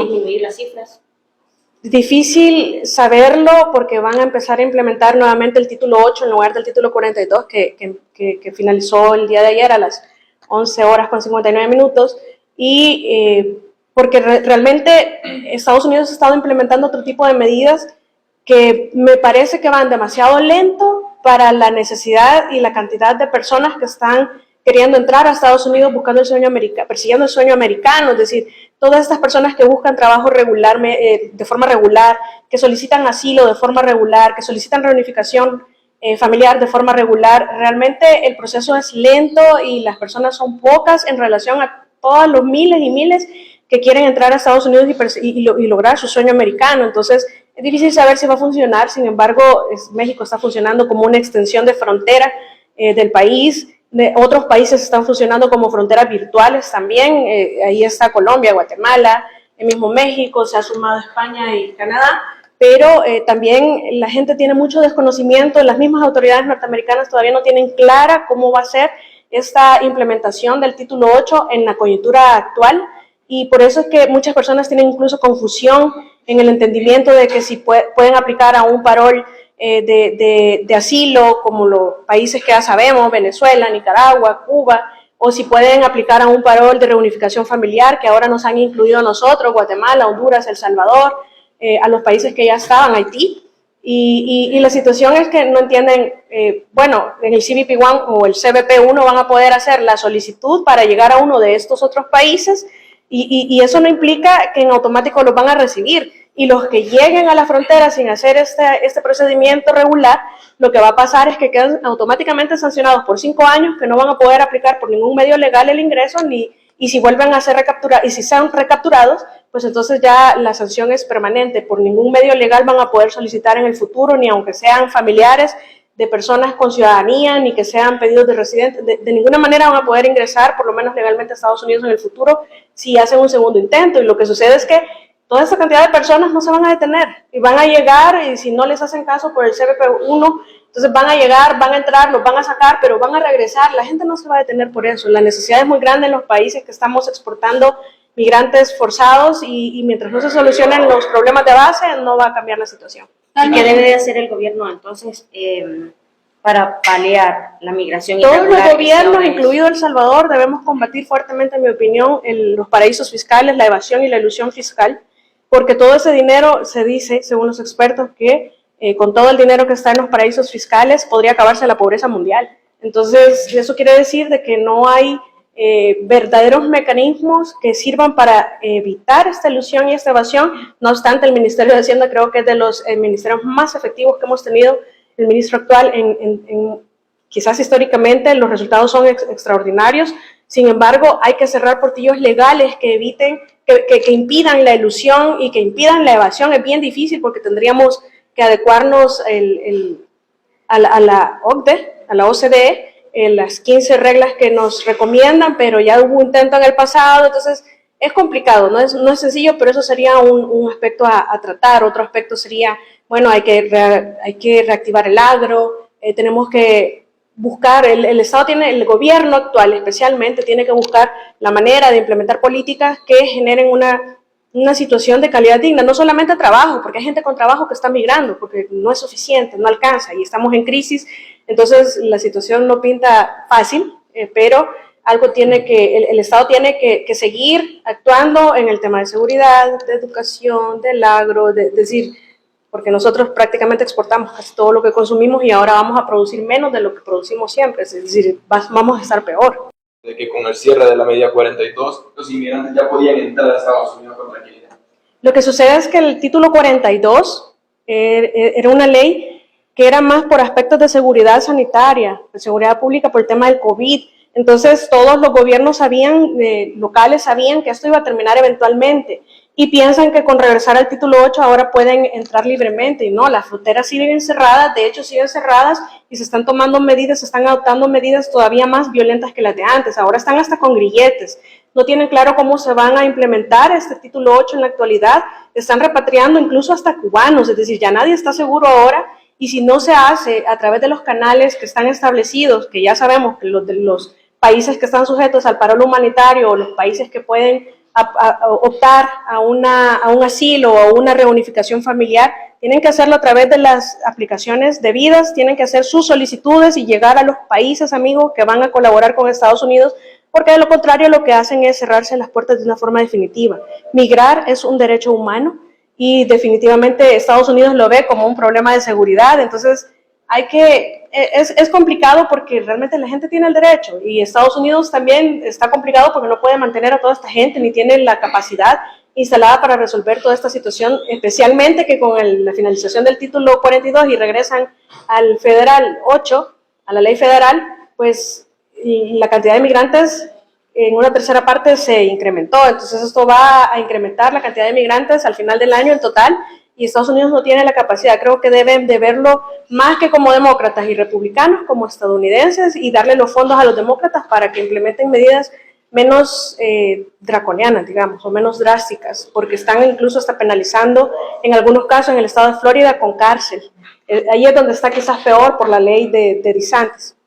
disminuir las cifras? Difícil saberlo porque van a empezar a implementar nuevamente el título 8 en lugar del título 42 que finalizó el día de ayer a las 11 horas con 59 minutos y porque realmente Estados Unidos ha estado implementando otro tipo de medidas que me parece que van demasiado lento para la necesidad y la cantidad de personas que están queriendo entrar a Estados Unidos buscando el sueño americano, persiguiendo el sueño americano, es decir, todas estas personas que buscan trabajo regular, de forma regular, que solicitan asilo de forma regular, que solicitan reunificación familiar de forma regular, realmente el proceso es lento y las personas son pocas en relación a todos los miles y miles que quieren entrar a Estados Unidos y lograr su sueño americano. Entonces, es difícil saber si va a funcionar, sin embargo, México está funcionando como una extensión de frontera del país. Otros países están funcionando como fronteras virtuales también, ahí está Colombia, Guatemala, el mismo México, se ha sumado España y Canadá, pero también la gente tiene mucho desconocimiento, las mismas autoridades norteamericanas todavía no tienen clara cómo va a ser esta implementación del título 8 en la coyuntura actual, y por eso es que muchas personas tienen incluso confusión en el entendimiento de que si pueden aplicar a un parol de asilo, como los países que ya sabemos, Venezuela, Nicaragua, Cuba, o si pueden aplicar a un parol de reunificación familiar, que ahora nos han incluido a nosotros, Guatemala, Honduras, El Salvador, a los países que ya estaban, Haití, y la situación es que no entienden, bueno, en el CBP-1 o el CBP-1 van a poder hacer la solicitud para llegar a uno de estos otros países, y eso no implica que en automático los van a recibir. Y los que lleguen a la frontera sin hacer este procedimiento regular, lo que va a pasar es que quedan automáticamente sancionados por 5 años, que no van a poder aplicar por ningún medio legal el ingreso, y si vuelven a ser recapturados, y si sean recapturados, pues entonces ya la sanción es permanente. Por ningún medio legal van a poder solicitar en el futuro, ni aunque sean familiares de personas con ciudadanía, ni que sean pedidos de residentes, de ninguna manera van a poder ingresar, por lo menos legalmente, a Estados Unidos en el futuro, si hacen un segundo intento. Y lo que sucede es que toda esa cantidad de personas no se van a detener y van a llegar, y si no les hacen caso por el CBP-1, entonces van a llegar, van a entrar, los van a sacar, pero van a regresar. La gente no se va a detener por eso. La necesidad es muy grande en los países que estamos exportando migrantes forzados, y mientras no se solucionen los problemas de base, no va a cambiar la situación. ¿Y qué debe de hacer el gobierno entonces para paliar la migración irregular? Todos los gobiernos, incluido El Salvador, debemos combatir fuertemente, en mi opinión, los paraísos fiscales, la evasión y la elusión fiscal, porque todo ese dinero, se dice, según los expertos, que con todo el dinero que está en los paraísos fiscales podría acabarse la pobreza mundial. Entonces, eso quiere decir de que no hay verdaderos mecanismos que sirvan para evitar esta ilusión y esta evasión. No obstante, el Ministerio de Hacienda creo que es de los ministerios más efectivos que hemos tenido. El ministro actual, quizás históricamente, los resultados son extraordinarios. Sin embargo, hay que cerrar portillos legales que eviten, que impidan la ilusión y que impidan la evasión. Es bien difícil porque tendríamos que adecuarnos a la OCDE, a la OCDE, las 15 reglas que nos recomiendan, pero ya hubo un intento en el pasado, entonces es complicado, no es sencillo, pero eso sería un aspecto a tratar. Otro aspecto sería, bueno, hay que reactivar el agro, tenemos que buscar, el Estado el gobierno actual especialmente tiene que buscar la manera de implementar políticas que generen una situación de calidad digna, no solamente trabajo, porque hay gente con trabajo que está migrando, porque no es suficiente, no alcanza, y estamos en crisis. Entonces la situación no pinta fácil, pero algo el Estado tiene que seguir actuando en el tema de seguridad, de educación, del agro, decir, porque nosotros prácticamente exportamos casi todo lo que consumimos y ahora vamos a producir menos de lo que producimos siempre, es decir, vamos a estar peor. De que con el cierre de la medida 42, los inmigrantes ya podían entrar a Estados Unidos con tranquilidad. Lo que sucede es que el título 42 era una ley que era más por aspectos de seguridad sanitaria, de seguridad pública, por el tema del COVID. Entonces todos los gobiernos locales sabían que esto iba a terminar eventualmente, y piensan que con regresar al título 8 ahora pueden entrar libremente, y no, las fronteras siguen cerradas, de hecho siguen cerradas, y se están tomando medidas, se están adoptando medidas todavía más violentas que las de antes. Ahora están hasta con grilletes, no tienen claro cómo se van a implementar este título 8 en la actualidad, están repatriando incluso hasta cubanos, es decir, ya nadie está seguro ahora, y si no se hace a través de los canales que están establecidos, que ya sabemos que los países que están sujetos al paro humanitario, o los países que pueden optar a un asilo o a una reunificación familiar, tienen que hacerlo a través de las aplicaciones debidas, tienen que hacer sus solicitudes y llegar a los países amigos que van a colaborar con Estados Unidos, porque de lo contrario lo que hacen es cerrarse las puertas de una forma definitiva. Migrar es un derecho humano y definitivamente Estados Unidos lo ve como un problema de seguridad, entonces es complicado porque realmente la gente tiene el derecho y Estados Unidos también está complicado porque no puede mantener a toda esta gente ni tiene la capacidad instalada para resolver toda esta situación, especialmente que con la finalización del título 42 y regresan al federal 8, a la ley federal, pues la cantidad de migrantes en una tercera parte se incrementó, entonces esto va a incrementar la cantidad de migrantes al final del año en total y Estados Unidos no tiene la capacidad, creo que deben de verlo más que como demócratas y republicanos, como estadounidenses y darle los fondos a los demócratas para que implementen medidas menos draconianas, digamos, o menos drásticas, porque están incluso hasta penalizando en algunos casos en el estado de Florida con cárcel. Ahí es donde está quizás peor por la ley de DeSantis.